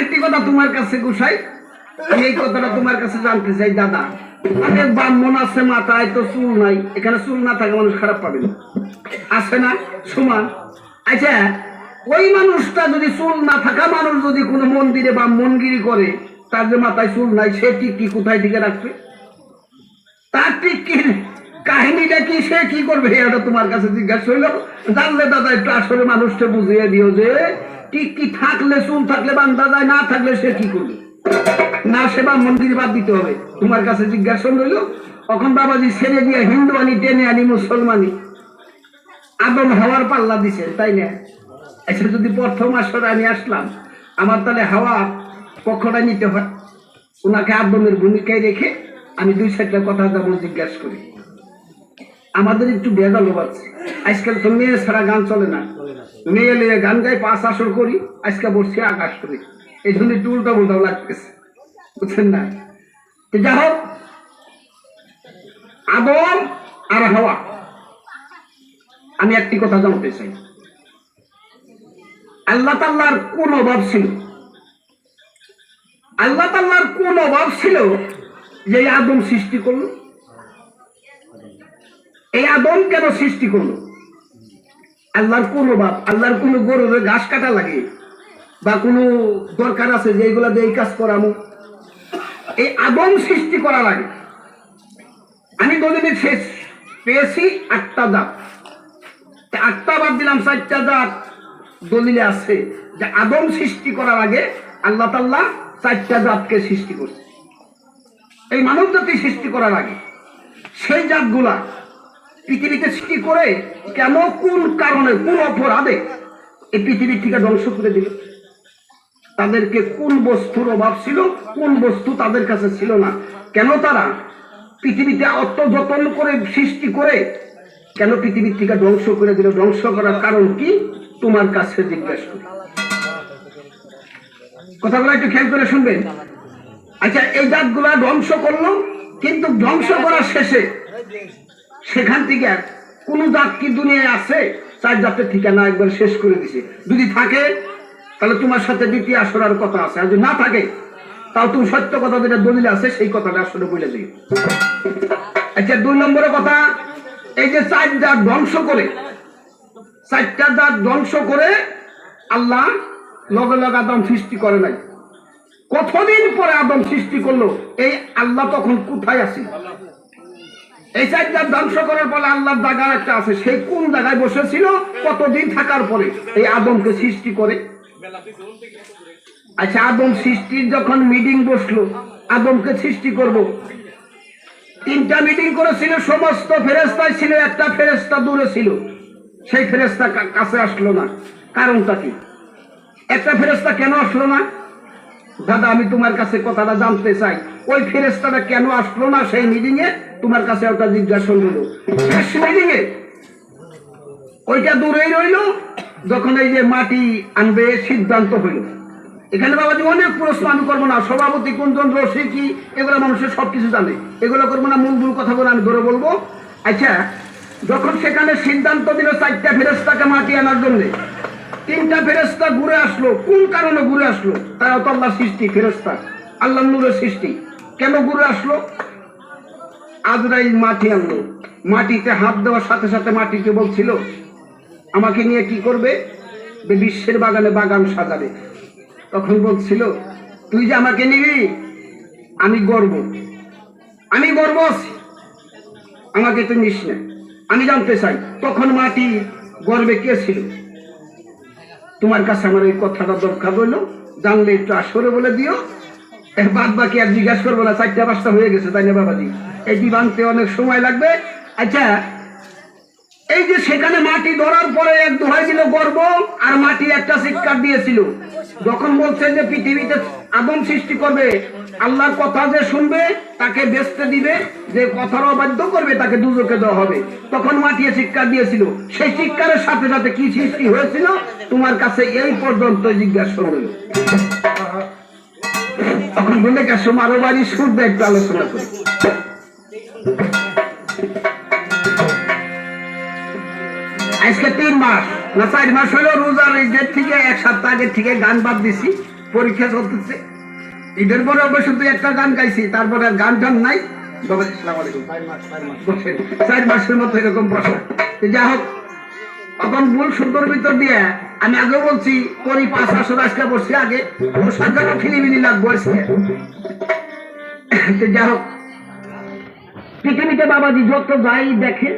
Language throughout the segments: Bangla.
আরেকটি কথা তোমার কাছে গুছাই, আমি এই কথাটা তোমার কাছে জানতে চাই। দাদা, অনেক ব্রাহ্মণ আছে, মাথায় তো চুল নাই। এখানে চুল না থাকে মানুষ খারাপ পাবে না, আছে না সমান? আচ্ছা, ওই মানুষটা যদি চুল না থাকা মানুষ যদি কোনো মন্দিরে বা মনগিরি করে, তার যে মাথায় চুল নাই, সে টিকি কোথায় দিকে রাখবে? তার টিকির কাহিনীটা কি, সে কি করবে? এটা তোমার কাছে জিজ্ঞাসা হইল। জানলে দাদা একটু আসলে মানুষটা বুঝিয়ে দিও যে টিকি থাকলে, চুল থাকলে বান্ধা যায়, না থাকলে সে কি করবে? না, সে বা মন্দির বাদ দিতে হবে। তোমার কাছে জিজ্ঞাসা হইল। তখন বাবাজি ছেড়ে দিয়ে হিন্দু আনি, টেনে আনি মুসলমানি, আদম হাওয়ার পাল্লা দিছেন, তাই না? আচ্ছা, যদি প্রথম আসরে আমি আসলাম, আমার তাহলে হাওয়া পক্ষটা নিতে হয়। ওনাকে আদমের ভূমিকায় রেখে আমি দুই চারটা কথা যেমন জিজ্ঞাসা করি। আমাদের একটু বেদাল আছে। আজকাল তো মেয়ে ছাড়া গান চলে না। মেয়ে লিয়ে গান গাই, 5 আসর করি, আজকে বসছি আকাশ করি। এই জন্য একটু উল্টা উল্টাও লাগতেছে, বুঝছেন না? যা হোক, আদম আর হাওয়া, আমি একটি কথা জানতে চাই। আল্লাহ তাআলার কোন অভাব ছিল? আল্লাহ তাআলার কোন অভাব ছিল যে আদম সৃষ্টি করলো? এই আদম কেন সৃষ্টি করলো? আল্লাহর কোন অভাব? আল্লাহর কোন গরুর ঘাস কাটা লাগে বা কোনো দরকার আছে যে এইগুলা দিয়ে এই কাজ করামো? এই আদম সৃষ্টি করা লাগে। আমি দলিলে শেষ পেয়েছি 8টা জাত, 8টা বাদ দিলাম, 4টা জাত দলিলে আছে যে আদম সৃষ্টি করার আগে আল্লাহ তাআলা 4টা জাতকে সৃষ্টি করছে। এই মানব জাতি সৃষ্টি করার আগে সেই জাতগুলা পৃথিবীতে সৃষ্টি করে কেন, কোন কারণে, কোন অপরাধে এই পৃথিবী থেকে ধ্বংস করে দিল? তাদেরকে কোন বস্তুর অভাব ছিল, কোন বস্তু তাদের কাছে ছিল না? কেন তারা পৃথিবীতে অত যত্ন করে সৃষ্টি করে কেন পৃথিবী থেকে ধ্বংস করে দিল? ধ্বংস করার কারণ কি? তোমার কাছে জিজ্ঞাসা করি। কথাগুলো একটু খেয়াল করে শুনবেন। আচ্ছা, এই জাতগুলা ধ্বংস করলো, কিন্তু ধ্বংস করার শেষে সেখান থেকে কোন জাত কি দুনিয়ায় আছে? 4 জাতের ঠিকানা একবার শেষ করে দিছে। যদি থাকে তাহলে তোমার সাথে দ্বিতীয় আসরার কথা আছে, আর যদি না থাকে তাও তুমি সত্য কথা যেটা দলিল আছে সেই কথাটা আসলে বলে দিই। আচ্ছা, 2 নম্বরের কথা, এই যে 4 জাত ধ্বংস করে, 4টা জাত ধ্বংস করে আল্লাহ লগে লগে আদম সৃষ্টি করে নাই। কতদিন পরে আদম সৃষ্টি করলো? এই আল্লাহ তখন কোথায় আছে? এই 4 জাত ধ্বংস করার পরে আল্লাহর জায়গা একটা আছে, সেই কোন জায়গায় বসেছিল? কতদিন থাকার পরে এই আদমকে সৃষ্টি করে? আচ্ছা, আদম সৃষ্টির যখন মিটিং বসলো, আদমকে সৃষ্টি করব, 3টা মিটিং করেছিল, সমস্ত ফেরেশতাই ছিল, একটা ফেরেশতা দূরে ছিল, সেই ফেরেশতা কাছে আসলো না। কারণটা কি? একটা ফেরেশতা কেন আসলো না? দাদা, আমি তোমার কাছে কথাটা জানতে চাই। ওই ফেরেশতাটা কেন আসলো না সেই মিটিং এ? তোমার কাছে একটা জিজ্ঞাসা হলো। শেষ মিটিং এ ওইটা দূরেই রইল। যখন এই যে মাটি আনবে সিদ্ধান্ত হইল, এখানে বাবাজি অনেক প্রশ্ন আমি করবো না। সভাপতি কোনজন, রসি কি, এগুলো মানুষের সবকিছু জানে, এগুলো করবো না। মূল কথাগুলো আমি ধরে বলবো। আচ্ছা, যখন সেখানে সিদ্ধান্ত দিল 4টা ফেরেশতাকে মাটি আনার জন্য, 3টা ফেরেশতা ঘুরে আসলো। কোন কারণে ঘুরে আসলো? তারা তো আল্লাহর সৃষ্টি, ফেরেশতা আল্লাহ নূরের সৃষ্টি। কেন ঘুরে আসলো? আজরাইল মাটি আনলো, মাটিতে হাত দেওয়ার সাথে সাথে মাটিকে বলছিল আমাকে নিয়ে কি করবে? বিশ্বের বাগানে বাগান সাজাবে। তখন বলছিল তুই যে আমাকে নিবি, আমি গর্ব আছি, আমাকে তো নিস না। আমি জানতে চাই তখন মাটি গর্বে কে ছিল? তোমার কাছে আমার এই কথাটা দরকার হইল, জানলে একটু আসরে বলে দিও। বাদ বাকি আর জিজ্ঞাসা করবো না, 4টা 5টা হয়ে গেছে, তাই না বাবাজি? এটি বানতে অনেক সময় লাগবে। আচ্ছা, এই যে সেখানে মাটি ধরার পরে এক দোহাই ছিল গর্ব, আর মাটি একটা চিৎকার দিয়েছিল যখন বলছে যে পৃথিবীতে আদম সৃষ্টি করবে, আল্লাহর কথা যে শুনবে তাকে বেচতে দিবে, যে কথার অবাধ্য করবে তাকে দুজকে দেওয়া হবে। তখন মাটি চিৎকার দিয়েছিল। সেই চিৎকারের সাথে সাথে কি সৃষ্টি হয়েছিল তোমার কাছে এই পর্যন্ত জিজ্ঞাসা হলো। তখন বলে গেছো আরো বাড়ি সুর একটু আলোচনা করি। আজকে 3 মাস না 4 মাস হলো রোজার ঈদের থেকে 1 সপ্তাহ আগের থেকে গান বাদ দিছি। পরীক্ষা চলতেছে। ঈদের পরে অবশ্য দুই একটা গান গাইছি, তারপরে আর গান টান নাই। বাবা আসসালামু আলাইকুম। 4 মাসের মতো এরকম বসা। যা হোক, তখন ভুল সুন্দর ভিতর দিয়ে আমি আগে বলছি করি 5 আসর আজকে বসছি, আগে সরকারও খিলিমিলি লাগবো আজকে। যা হোক, পৃথিবীতে বাবাজি যত যাই দেখেন,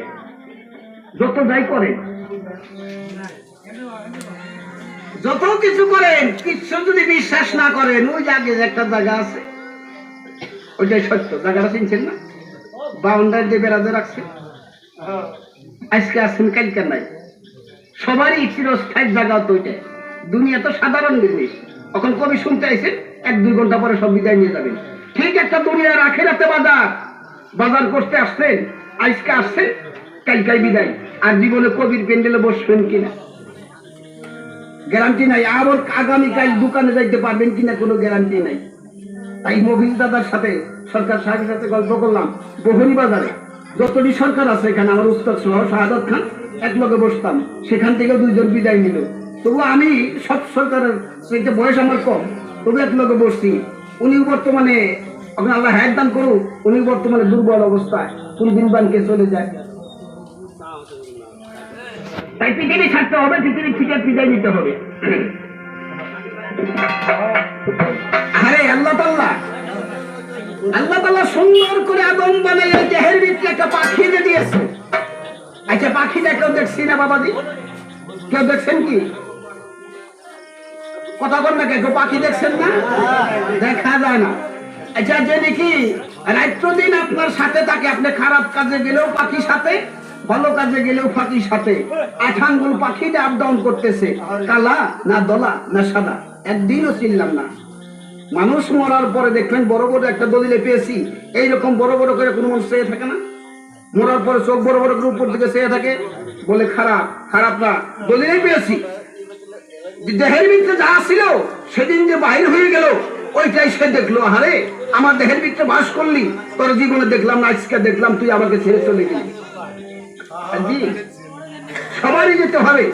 যত যাই করেন, যত কিছু করেন, কিছু যদি বিশ্বাস না করেন, ওই আগে একটা জায়গা আছে, ওইটাই সত্য। জায়গাটা চিনছেন না? বাউন্ডারি দিয়ে বেড়াতে রাখছে, আজকে আসছেন কালকে নাই। সবারই চিরস্থায়ী জায়গা তো ওইটাই। দুনিয়া তো সাধারণ জিনিস। এখন কবি শুনতে আইছেন, 1-2 ঘন্টা পরে সব বিদায় নিয়ে যাবেন। ঠিক একটা দুনিয়ার আখেরাতে বাজার করতে আসছেন, আজকে আসছেন, কালকাই বিদায়। আর জীবনে কবির প্যান্ডেলে বসবেন কিনা গ্যারান্টি নাই, আবার আগামীকাল দোকানে যাইতে পারবেন কিনা কোনো গ্যারান্টি নাই। তাই মবিল দাদার সাথে, সরকার সাহেবের সাথে গল্প করলাম, বহরি বাজারে যতটি সরকার আছে এখানে, আমার উস্তাদ সহ শাহাদত খান একলগে বসতাম, সেখান থেকে 2 জন বিদায় নিল। তবু আমি সব সরকারের সেইটা বয়স আমার কম, তবু একলগে বসছি। উনি বর্তমানে, আপনি আল্লাহ হায়াত দান করুক, উনি বর্তমানে দুর্বল অবস্থায়, কোন দিন বানকে চলে যায়। তাই পৃথিবী ছাড়তে হবে, পৃথিবী থেকে বিদায় নিতে হবে। আরে আল্লাহ তাআলা সুন্দর করে আদম বানাইয়া দেহের ভিতরে একটা পাখি যে দিয়েছে। আচ্ছা, পাখিটা কেউ দেখছি না বাবাজি? কেউ দেখছেন কি? কথা বল না, কেউ পাখি দেখছেন না? দেখা যায় না। আচ্ছা, যে নাকি রাত্র দিন আপনার সাথে থাকে, আপনি খারাপ কাজে গেলেও পাখির সাথে, ভালো কাজে গেলেও পাখির সাথে। 8 আঙ্গুল পাখিটা আপ ডাউন করতেছে, কালা না দলা না সাদা, একদিনও চিনলাম না। মানুষ মরার পরে দেখবেন বড় বড় একটা দলিলে পেয়েছি, এইরকম বড় বড় করে কোনো মানুষ চেয়ে থাকে না? মরার পরে চোখ বড় বড় করে উপর দিকে চেয়ে থাকে, বলে খারাপ না, দলিলে পেয়েছি। দেহের ভিতরে যা ছিল সেদিন যে বাহির হয়ে গেল, ওইটাই সে দেখলো। আরে আমার দেহের ভিতরে বাস করলি, তোর জীবনে দেখলাম না, আজকে দেখলাম তুই আমাকে ছেড়ে চলে গেলি। সবারই যেতে হবে।